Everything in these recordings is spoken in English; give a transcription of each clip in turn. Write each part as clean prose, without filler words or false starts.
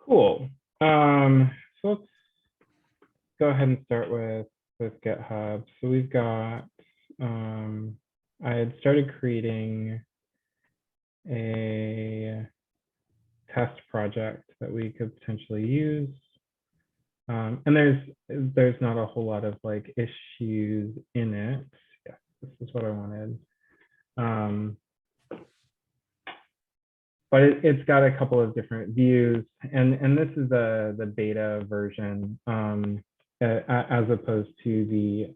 Cool. So let's go ahead and start with GitHub. So we've got, I had started creating a test project that we could potentially use. And there's not a whole lot of like issues in it. Yeah, this is what I wanted. But it's got a couple of different views, and this is the beta version, as opposed to the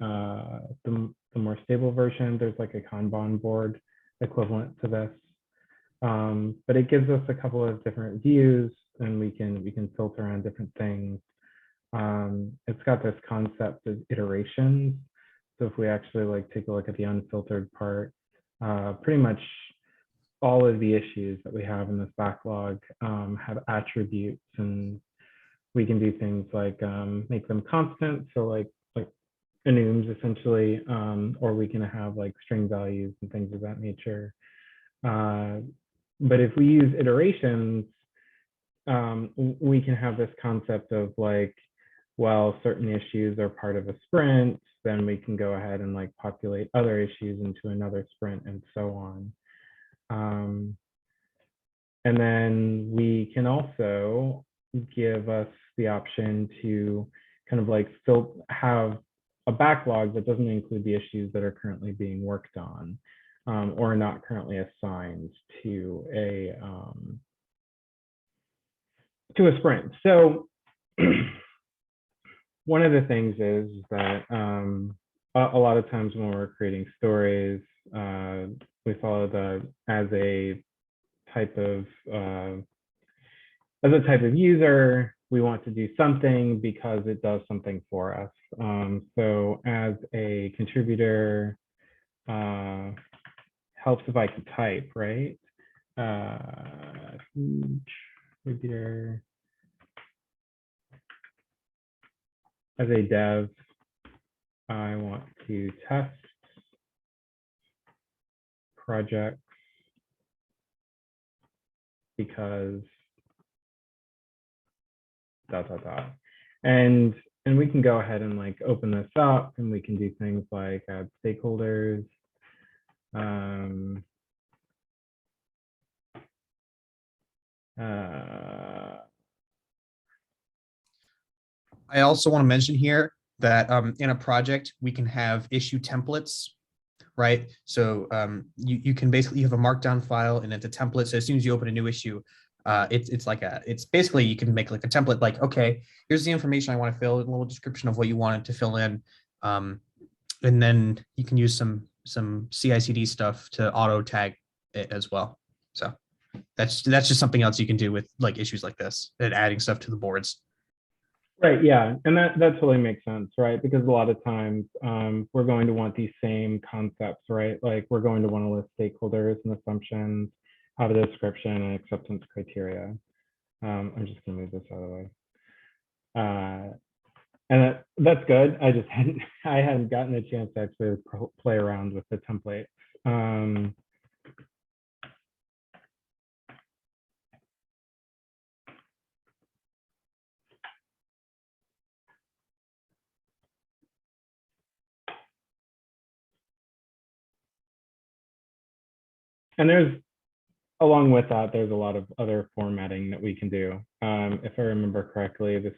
more stable version. There's like a Kanban board equivalent to this, but it gives us a couple of different views, and we can filter on different things. It's got this concept of iterations. So if we actually like take a look at the unfiltered part, pretty much all of the issues that we have in this backlog have attributes, and we can do things like make them constant, so like enums essentially, or we can have like string values and things of that nature. But if we use iterations, we can have this concept of like, well, certain issues are part of a sprint, then we can go ahead and like populate other issues into another sprint and so on. And then we can also give us the option to kind of like have a backlog that doesn't include the issues that are currently being worked on, or not currently assigned to a sprint. So one of the things is that a lot of times when we're creating stories, we follow as a type of user, we want to do something because it does something for us. So as a contributor, helps if I can type, right? Contributor. As a dev, I want to test projects because ... And we can go ahead and like open this up, and we can do things like add stakeholders. I also want to mention here that in a project, we can have issue templates, right? So you can basically, you have a markdown file and it's a template. So as soon as you open a new issue, it's basically, you can make like a template, like, okay, here's the information I want to fill in, a little description of what you wanted to fill in. And then you can use some CI/CD stuff to auto tag it as well. So that's just something else you can do with like issues like this and adding stuff to the boards. Right, yeah, and that totally makes sense, right? Because a lot of times we're going to want these same concepts, right? Like we're going to want to list stakeholders and assumptions, have a description and acceptance criteria. I'm just gonna move this out of the way. And that's good. I just hadn't gotten a chance to actually play around with the template. And along with that, there's a lot of other formatting that we can do. If I remember correctly, this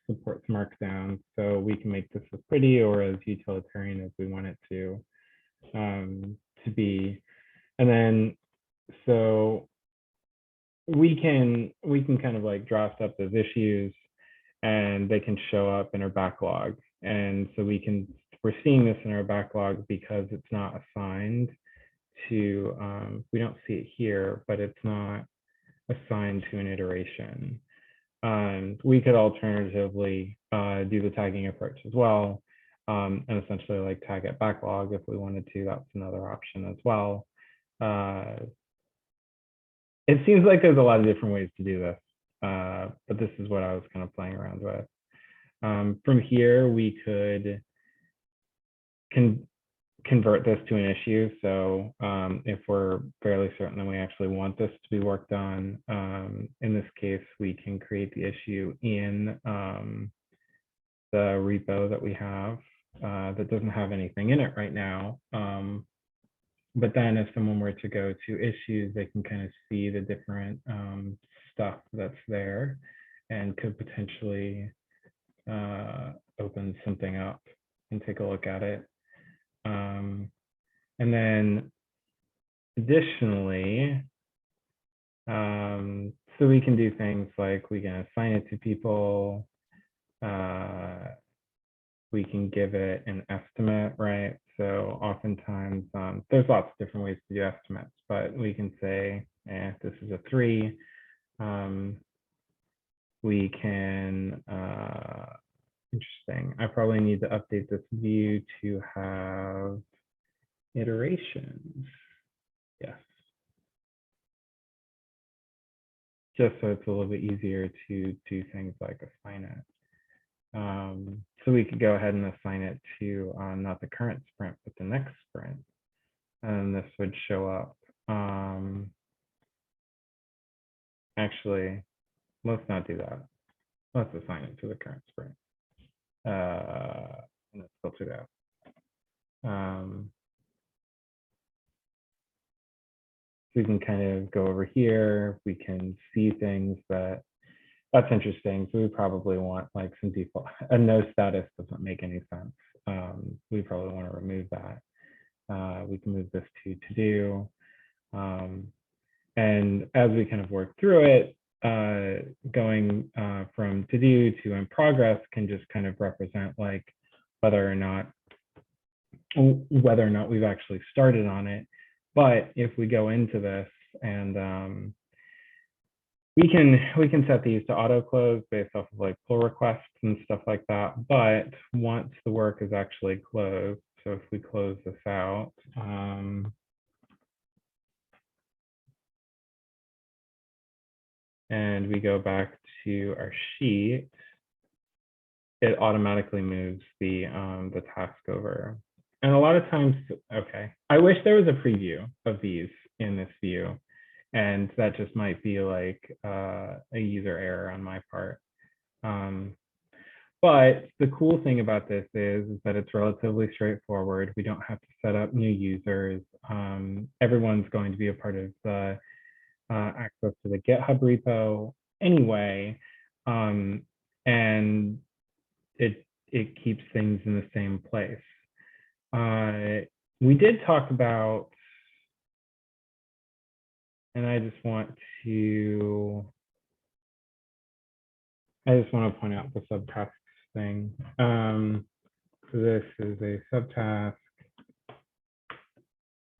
supports Markdown, so we can make this as pretty or as utilitarian as we want it to be. And then, so we can kind of like draft up those issues, and they can show up in our backlog. And so we're seeing this in our backlog because it's not assigned to, we don't see it here, but it's not assigned to an iteration. We could alternatively do the tagging approach as well, and essentially like tag it backlog if we wanted to. That's another option as well. It seems like there's a lot of different ways to do this, but this is what I was kind of playing around with. From here, we could convert this to an issue. So if we're fairly certain that we actually want this to be worked on, in this case, we can create the issue in the repo that we have that doesn't have anything in it right now. But then if someone were to go to issues, they can kind of see the different stuff that's there and could potentially open something up and take a look at it. And then additionally, so we can do things like we can assign it to people. We can give it an estimate, right? So oftentimes there's lots of different ways to do estimates, but we can say, this is a 3. We can, interesting. I probably need to update this view to have iterations. Yes. Just so it's a little bit easier to do things like assign it. So we could go ahead and assign it to not the current sprint, but the next sprint. And this would show up. Actually, let's not do that. Let's assign it to the current sprint. And let's filter it out. We can kind of go over here. We can see things that's interesting. So we probably want like some default, a no status doesn't make any sense. We probably want to remove that. We can move this to do. And as we kind of work through it, going from to do to in progress can just kind of represent like whether or not we've actually started on it. But if we go into this and we can set these to auto close based off of like pull requests and stuff like that. But once the work is actually closed, so if we close this out, and we go back to our sheet, it automatically moves the task over. And a lot of times, okay, I wish there was a preview of these in this view. And that just might be like a user error on my part. But the cool thing about this is that it's relatively straightforward. We don't have to set up new users. Everyone's going to be a part of the access to the GitHub repo anyway. And it keeps things in the same place. We did talk about, and I just want to point out the subtasks thing. So this is a subtask,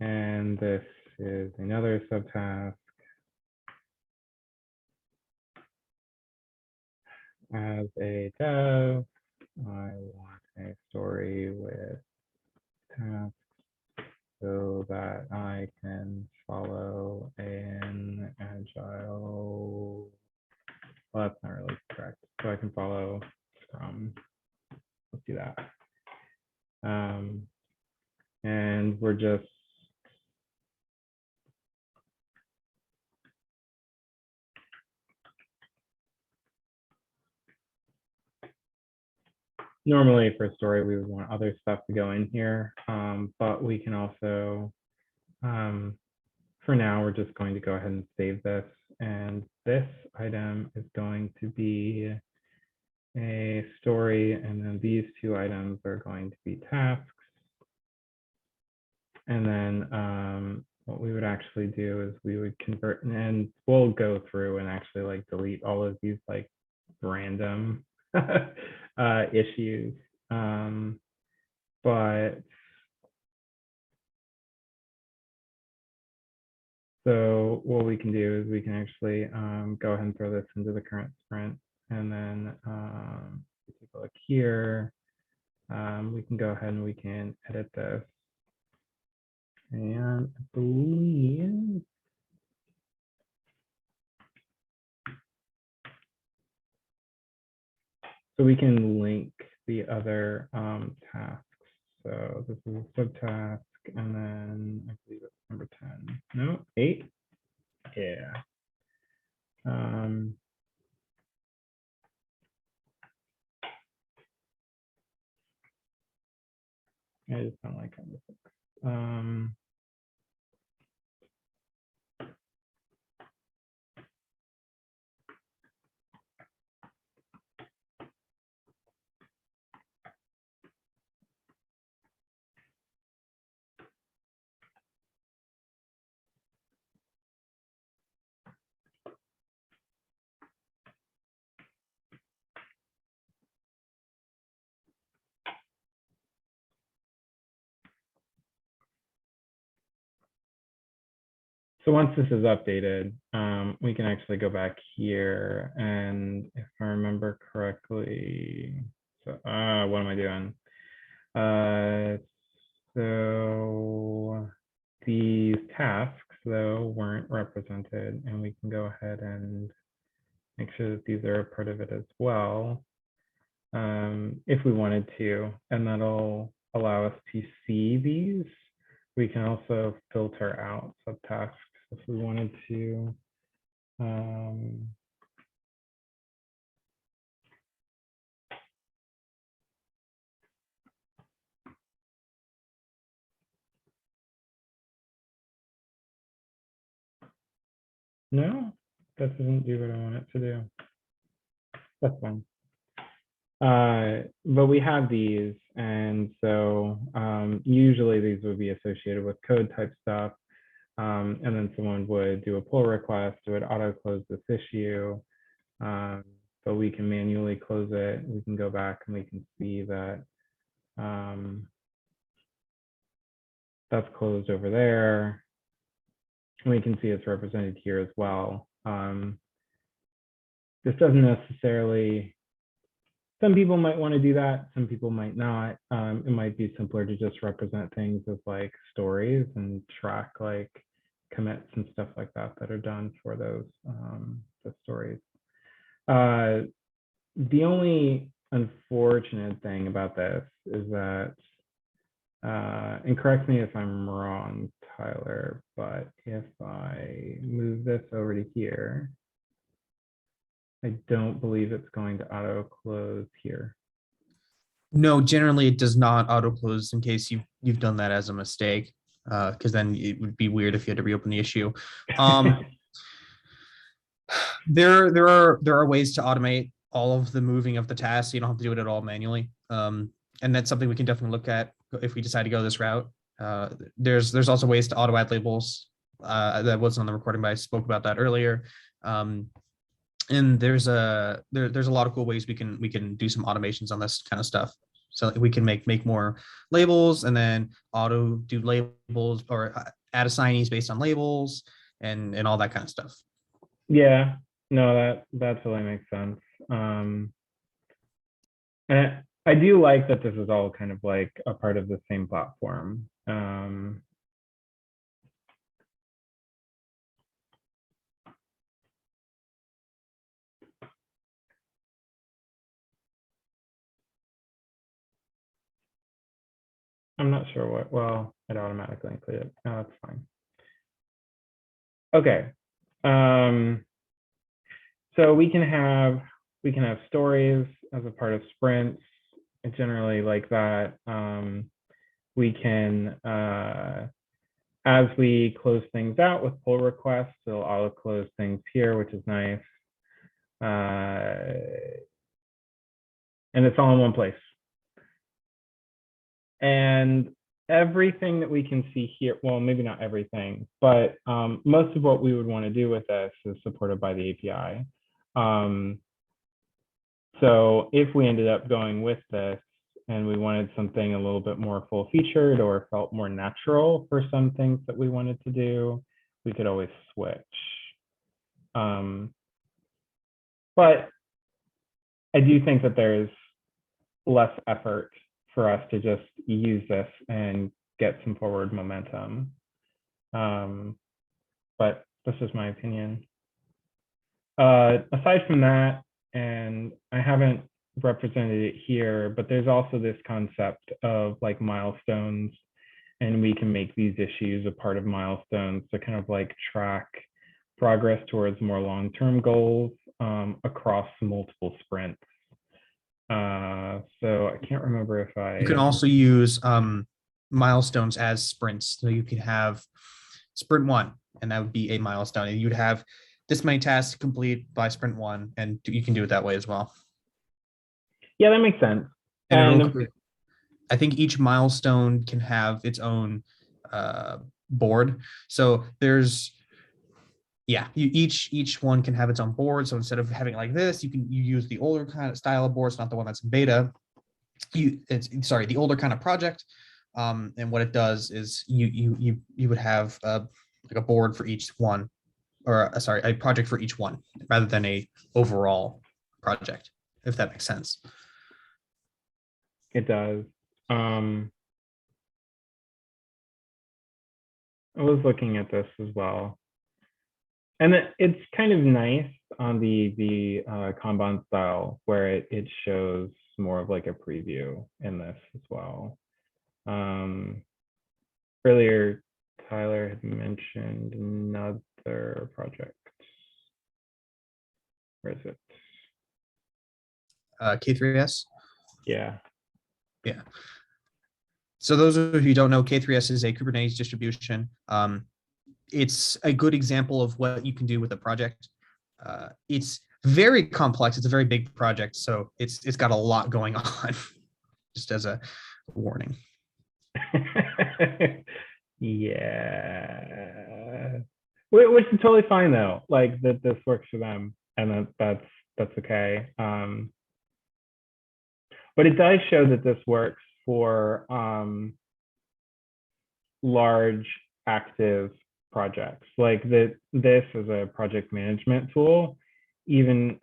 and this is another subtask. As a dev, I want a story with tasks so that I can follow an agile. Well, that's not really correct. So I can follow Scrum. Let's do that. And we're just normally for a story, we would want other stuff to go in here, but we can also, for now, we're just going to go ahead and save this. And this item is going to be a story, and then these 2 items are going to be tasks. And then what we would actually do is we would convert, and we'll go through and actually like delete all of these like random issues. But so what we can do is we can actually go ahead and throw this into the current sprint. And then take a look here. We can go ahead and we can edit this. And I believe so we can link the other tasks. So this is a subtask, and then I believe it's number 10. No, 8. Yeah. I just don't like number 6. So once this is updated, we can actually go back here, and if I remember correctly, so what am I doing? So these tasks though weren't represented, and we can go ahead and make sure that these are a part of it as well, if we wanted to, and that'll allow us to see these. We can also filter out subtasks if we wanted to. No, that doesn't do what I want it to do. That's fine. But we have these, and so usually these would be associated with code type stuff. And then someone would do a pull request, it would auto close this issue, but we can manually close it. We can go back and we can see that that's closed over there. And we can see it's represented here as well. This doesn't necessarily, some people might want to do that, some people might not. It might be simpler to just represent things as like stories and track like commits and stuff like that that are done for those the stories. The only unfortunate thing about this is that, and correct me if I'm wrong, Tyler, but if I move this over to here, I don't believe it's going to auto close here. No, generally it does not auto close in case you've done that as a mistake, because then it would be weird if you had to reopen the issue. There are ways to automate all of the moving of the tasks. So you don't have to do it at all manually. And that's something we can definitely look at if we decide to go this route. There's also ways to auto add labels. That wasn't on the recording, but I spoke about that earlier. And there's a lot of cool ways we can do some automations on this kind of stuff. So we can make more labels and then auto do labels or add assignees based on labels and all that kind of stuff. Yeah, no, that totally makes sense. And I do like that this is all kind of like a part of the same platform. I'm not sure what, well, it automatically included. No, that's fine. Okay. So we can have stories as a part of sprints. I generally like that. We can, as we close things out with pull requests, it'll auto close things here, which is nice. And it's all in one place. And everything that we can see here, well, maybe not everything, but most of what we would want to do with this is supported by the API. So if we ended up going with this and we wanted something a little bit more full featured or felt more natural for some things that we wanted to do, we could always switch. But I do think that there's less effort for us to just use this and get some forward momentum. But this is my opinion. Aside from that, and I haven't represented it here, but there's also this concept of like milestones, and we can make these issues a part of milestones to kind of like track progress towards more long-term goals across multiple sprints. So I can't remember if You can I, also use milestones as sprints. So you can have sprint 1, and that would be a milestone. And you'd have this many tasks to complete by sprint 1, and you can do it that way as well. yeah, that makes sense. And And I think each milestone can have its own board. So there's, yeah, each one can have its own board. So instead of having it like this, you use the older kind of style of boards, not the one that's in beta. The older kind of project. And what it does is you would have like a board for each one, or a project for each one, rather than a overall project, if that makes sense. it does. I was looking at this as well. And it's kind of nice on the Kanban style where it shows more of like a preview in this as well. Earlier, Tyler had mentioned another project. Where is it? K3s. Yeah. Yeah. So those of you who don't know, K3s is a Kubernetes distribution. It's a good example of what you can do with a project. It's very complex. It's a very big project, so it's got a lot going on. Just as a warning. Yeah. Which is totally fine though. Like that this works for them, and that's okay. But it does show that this works for large active projects. Like this is a project management tool, even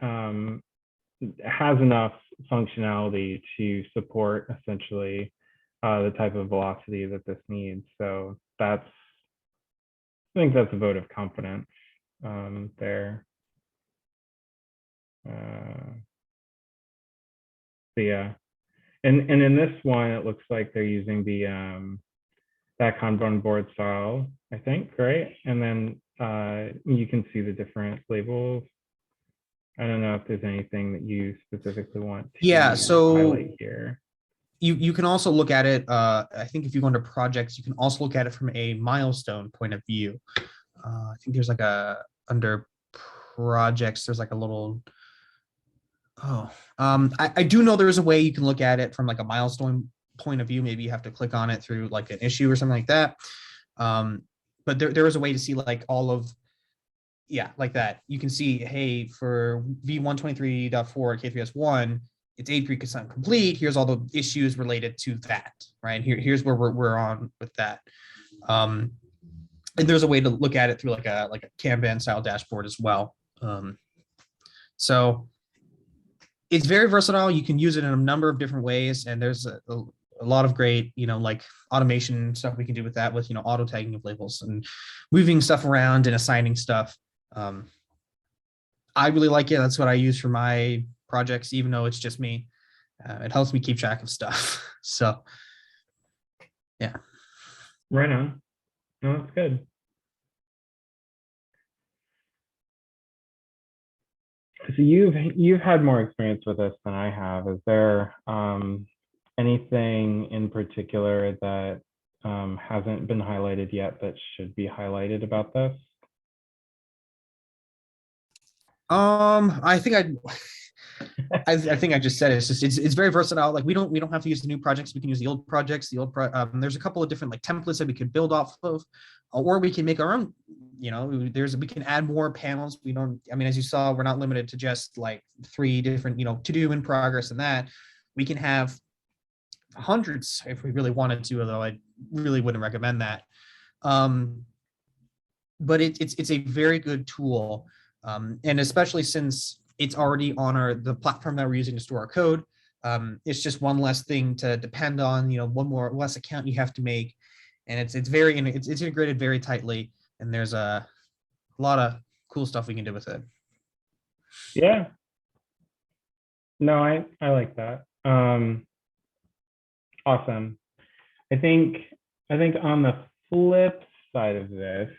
has enough functionality to support essentially the type of velocity that this needs. So I think that's a vote of confidence there. So yeah, and in this one, it looks like they're using the that Kanban board style, I think, right? And then you can see the different labels. I don't know if there's anything that you specifically want to highlight here. You can also look at it. I think if you go into projects, you can also look at it from a milestone point of view. I think there's like under projects, there's like a little. I do know there's a way you can look at it from like a milestone point of view. Maybe you have to click on it through like an issue or something like that. But there is a way to see like all of, yeah, like that. You can see, hey, for V123.4 K3S1, it's 83% complete. Here's all the issues related to that, right? Here's where we're on with that. And there's a way to look at it through like a Kanban style dashboard as well. So it's very versatile. You can use it in a number of different ways, and there's a lot of great, like automation stuff we can do with that, with auto tagging of labels and moving stuff around and assigning stuff. I really like it. That's what I use for my projects, even though it's just me. It helps me keep track of stuff. So, yeah. Right on. No, that's good. So you've had more experience with this than I have. Is there anything in particular that hasn't been highlighted yet that should be highlighted about this? I think I think I just said it. It's very versatile. Like we don't have to use the new projects. We can use the old projects. There's a couple of different like templates that we could build off of, or we can make our own. We can add more panels. We don't. I mean, as you saw, we're not limited to just like 3 different to do, in progress, and that. We can have hundreds if we really wanted to. Although I really wouldn't recommend that. But it's a very good tool. And especially since it's already on the platform that we're using to store our code, it's just one less thing to depend on. One less account you have to make, and it's integrated very tightly. And there's a lot of cool stuff we can do with it. Yeah. No, I like that. Awesome. I think I think on the flip side of this,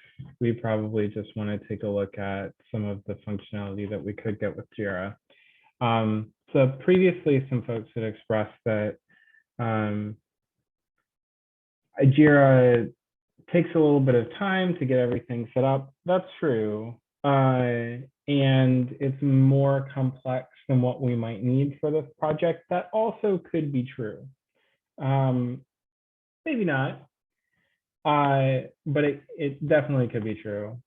we probably just want to take a look at some of the functionality that we could get with Jira. So previously, some folks had expressed that um, Jira takes a little bit of time to get everything set up. That's true. And it's more complex than what we might need for this project. That also could be true. Um, maybe not, but it definitely could be true.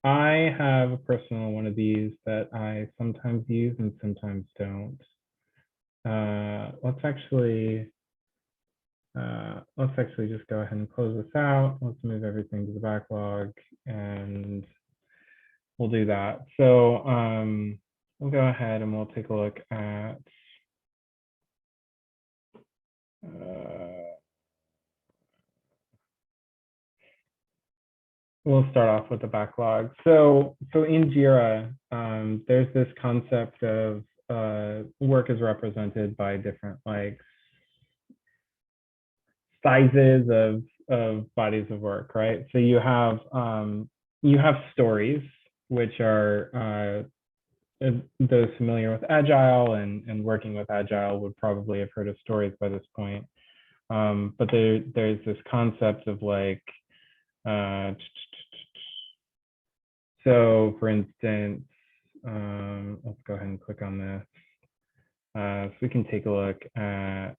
I have a personal one of these that I sometimes use and sometimes don't. Let's actually just go ahead and close this out. Let's move everything to the backlog and we'll do that. So we'll go ahead and we'll take a look at we'll start off with the backlog. So in Jira, there's this concept of work is represented by different like sizes of bodies of work, right? So you have stories, which are those familiar with Agile and working with Agile would probably have heard of stories by this point. But there's this concept of like, so for instance, let's go ahead and click on this. So we can take a look at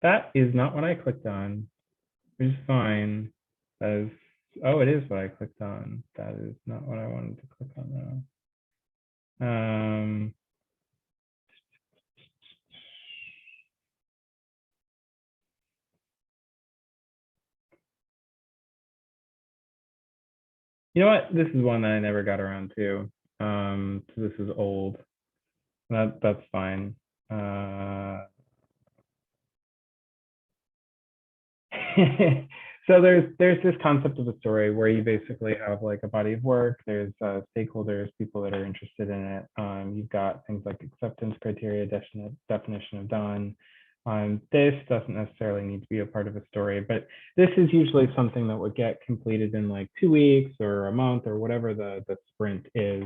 that is not what I clicked on, which is fine. That is, oh, it is what I clicked on. That is not what I wanted to click on though. You know what? This is one that I never got around to. So this is old. That's fine. So there's this concept of a story where you basically have like a body of work. There's stakeholders, people that are interested in it. You've got things like acceptance criteria, definition of done. This doesn't necessarily need to be a part of a story, but this is usually something that would get completed in like 2 weeks or a month or whatever the sprint is.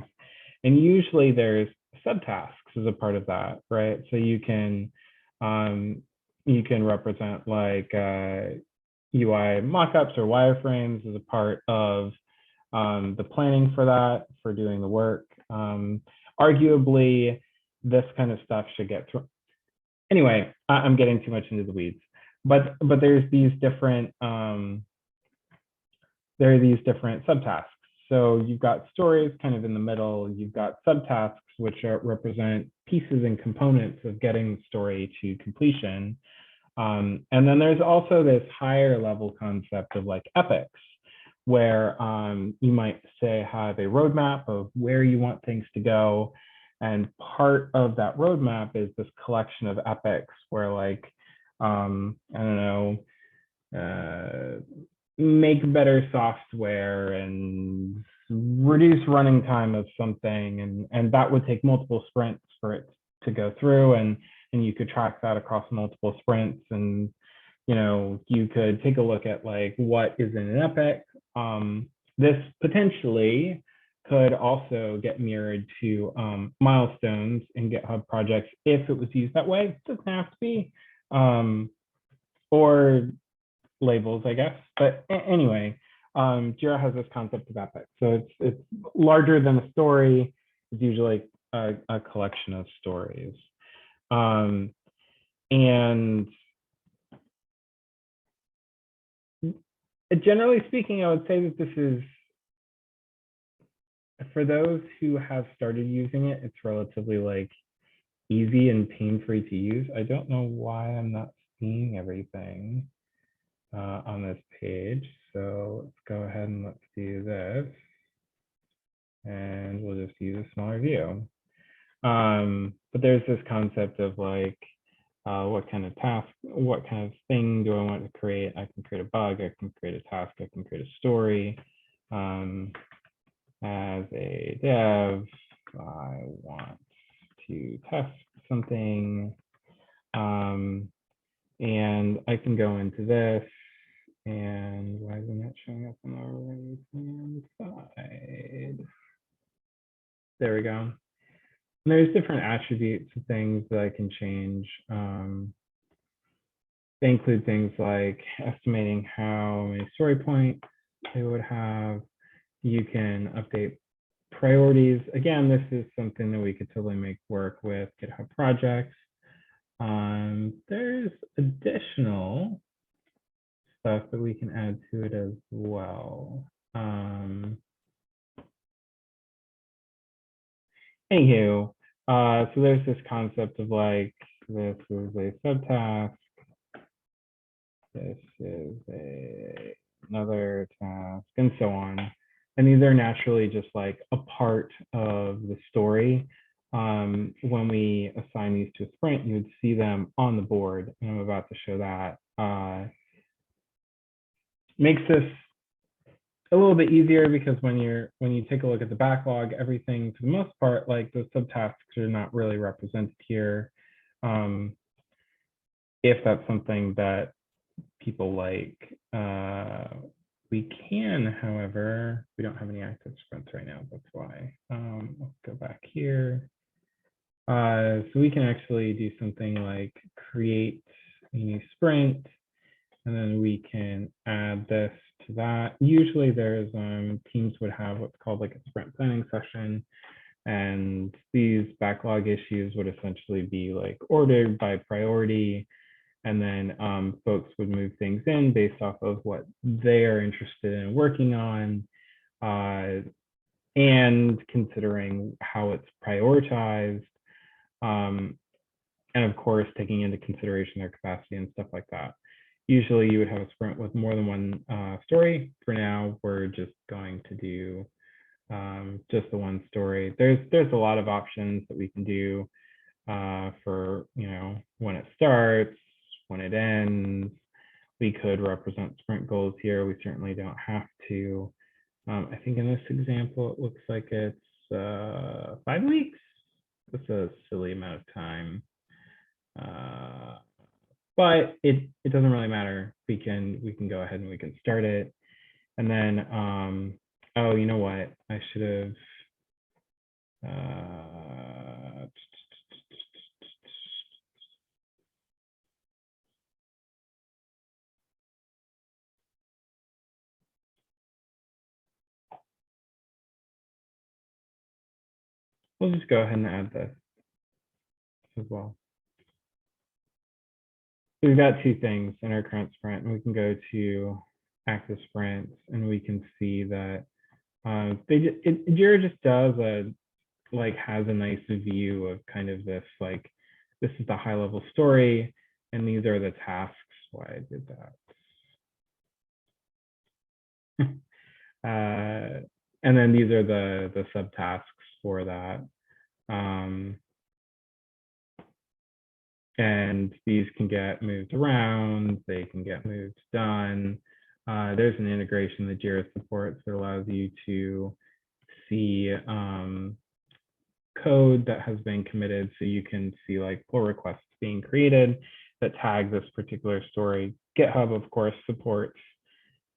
And usually there's subtasks as a part of that, right? So you can represent like UI mockups or wireframes as a part of the planning for that, for doing the work. Arguably, this kind of stuff should get through. Anyway, I'm getting too much into the weeds, but there's these different there are these different subtasks. So you've got stories kind of in the middle. You've got subtasks, which represent pieces and components of getting the story to completion. And then there's also this higher level concept of like epics, where you might say have a roadmap of where you want things to go. And part of that roadmap is this collection of epics where like, I don't know, make better software and reduce running time of something. And that would take multiple sprints for it to go through. And you could track that across multiple sprints. And, you know, you could take a look at like what is in an epic. This potentially could also get mirrored to milestones in GitHub projects if it was used that way. It doesn't have to be. Or labels, I guess. But anyway, Jira has this concept of epic. So it's larger than a story. It's usually a collection of stories. And generally speaking, I would say that this is, for those who have started using it, it's relatively like easy and pain-free to use. I don't know why I'm not seeing everything on this page. So let's go ahead and let's do this. And we'll just use a smaller view. But there's this concept of like, what kind of task, what kind of thing do I want to create? I can create a bug, I can create a task, I can create a story. As a dev, I want to test something. And I can go into this, and why isn't that showing up on the right-hand side? There we go. And there's different attributes and things that I can change. They include things like estimating how many story points they would have. You can update priorities. Again, this is something that we could totally make work with GitHub projects. There's additional stuff that we can add to it as well. Anywho, so there's this concept of like, this is a subtask. This is another task, and so on. And these are naturally just like a part of the story. When we assign these to a sprint, you would see them on the board, and I'm about to show that. Makes this a little bit easier because when you take a look at the backlog, everything for the most part, like those subtasks are not really represented here. If that's something that people like, we can, however, we don't have any active sprints right now. That's why. Let's go back here. So we can actually do something like create a new sprint, and then we can add this to that. Usually there's teams would have what's called like a sprint planning session, and these backlog issues would essentially be like ordered by priority, and then folks would move things in based off of what they are interested in working on, and considering how it's prioritized, and of course taking into consideration their capacity and stuff like that. Usually you would have a sprint with more than one story. For now, we're just going to do just the one story. There's a lot of options that we can do for, when it starts, when it ends. We could represent sprint goals here. We certainly don't have to. I think in this example, it looks like it's 5 weeks. That's a silly amount of time. But it doesn't really matter. We can go ahead and we can start it. And then, oh, you know what? I should have, we'll just go ahead and add this as well. So we've got two things in our current sprint, and we can go to active sprints, and we can see that Jira just does has a nice view of kind of this, like, this is the high level story, and these are the tasks. Why I did that. And then these are the subtasks for that. And these can get moved around, they can get moved done. There's an integration that Jira supports that allows you to see code that has been committed, so you can see like pull requests being created that tag this particular story. GitHub, of course, supports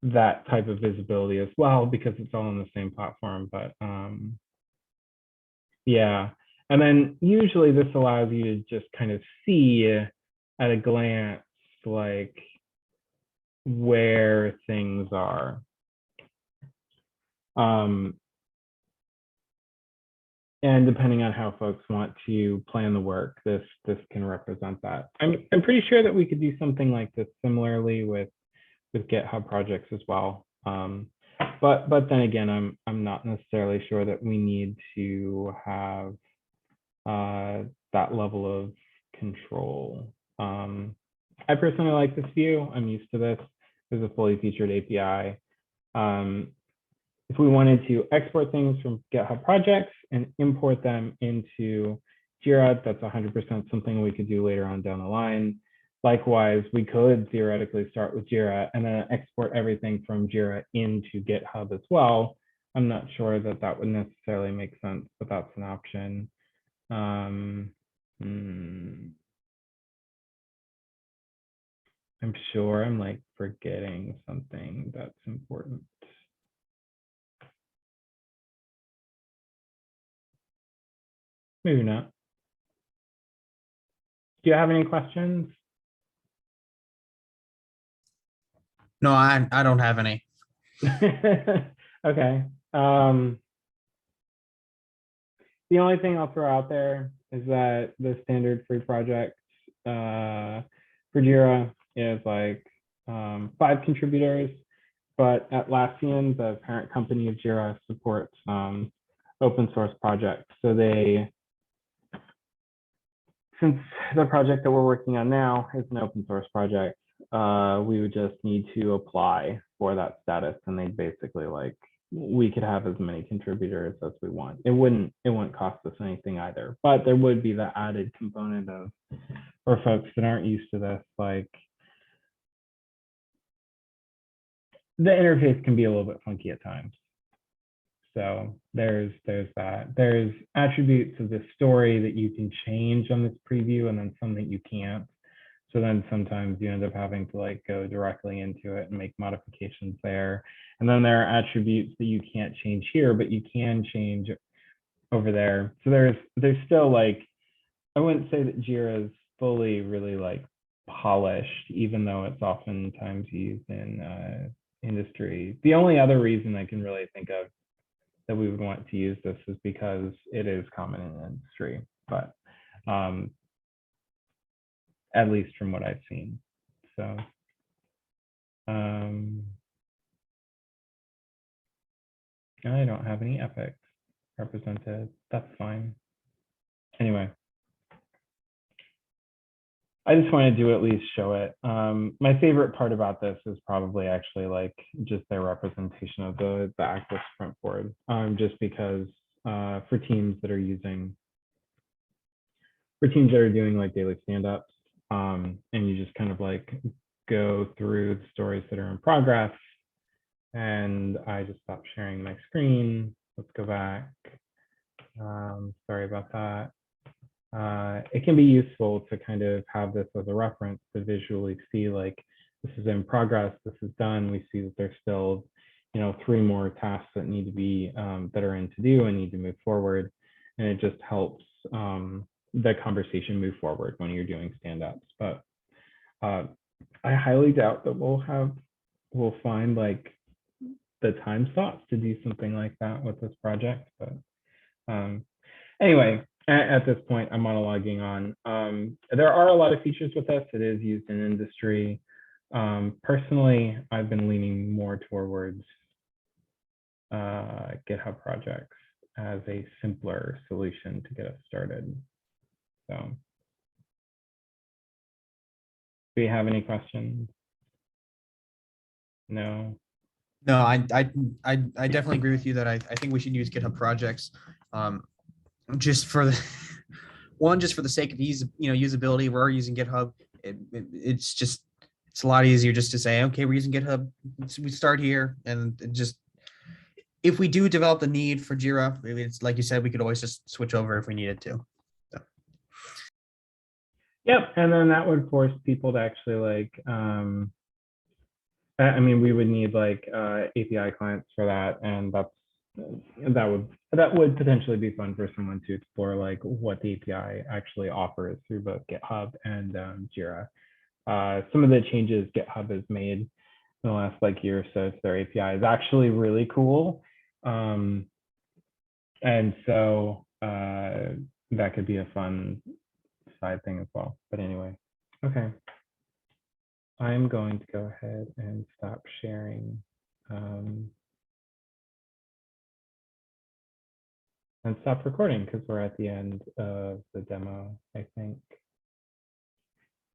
that type of visibility as well because it's all on the same platform. But yeah, and then usually this allows you to just kind of see at a glance like where things are. And depending on how folks want to plan the work, this can represent that. I'm pretty sure that we could do something like this similarly with GitHub projects as well. But then again, I'm not necessarily sure that we need to have that level of control. I personally like this view. I'm used to this. There's a fully featured API. If we wanted to export things from GitHub projects and import them into Jira, that's 100% something we could do later on down the line. Likewise, we could theoretically start with Jira and then export everything from Jira into GitHub as well. I'm not sure that that would necessarily make sense, but that's an option. I'm sure I'm like forgetting something that's important. Maybe not. Do you have any questions? No, I don't have any. Okay. The only thing I'll throw out there is that the standard free project for Jira is like 5 contributors, but Atlassian, the parent company of Jira, supports open source projects. So since the project that we're working on now is an open source project, we would just need to apply for that status, and they basically like we could have as many contributors as we want. It wouldn't cost us anything either, but there would be the added component of for folks that aren't used to this, like the interface can be a little bit funky at times. So there's that. There's attributes of the story that you can change on this preview, and then some that you can't. So then sometimes you end up having to like go directly into it and make modifications there. And then there are attributes that you can't change here, but you can change over there. So there's still like, I wouldn't say that Jira is fully really like polished, even though it's oftentimes used in industry. The only other reason I can really think of that we would want to use this is because it is common in industry, but at least from what I've seen. So I don't have any epics represented. That's fine. Anyway, I just wanted to at least show it. My favorite part about this is probably actually like just their representation of the Active Sprint board, just because for teams that are doing like daily stand-ups, and you just kind of like go through the stories that are in progress. And I just stopped sharing my screen. Let's go back. Sorry about that. It can be useful to kind of have this as a reference to visually see like this is in progress, this is done. We see that there's still, 3 more tasks that need to be that are in to do and need to move forward, and it just helps the conversation move forward when you're doing stand-ups. But I highly doubt that we'll find like the time slots to do something like that with this project. But anyway, at this point, I'm monologuing on. There are a lot of features with this. It is used in industry. Personally, I've been leaning more towards GitHub projects as a simpler solution to get us started. So, do you have any questions? No. No, I definitely agree with you that I think we should use GitHub projects, just for the just for the sake of usability. We're already using GitHub. It's a lot easier just to say, okay, we're using GitHub. We start here, and just if we do develop the need for Jira, maybe it's like you said, we could always just switch over if we needed to. So. Yep, and then that would force people to actually like I mean, we would need like API clients for that, and that would potentially be fun for someone to explore like what the API actually offers through both GitHub and Jira. Some of the changes GitHub has made in the last like year or so to their API is actually really cool, and so that could be a fun side thing as well. But anyway, okay. I'm going to go ahead and stop sharing and stop recording because we're at the end of the demo, I think.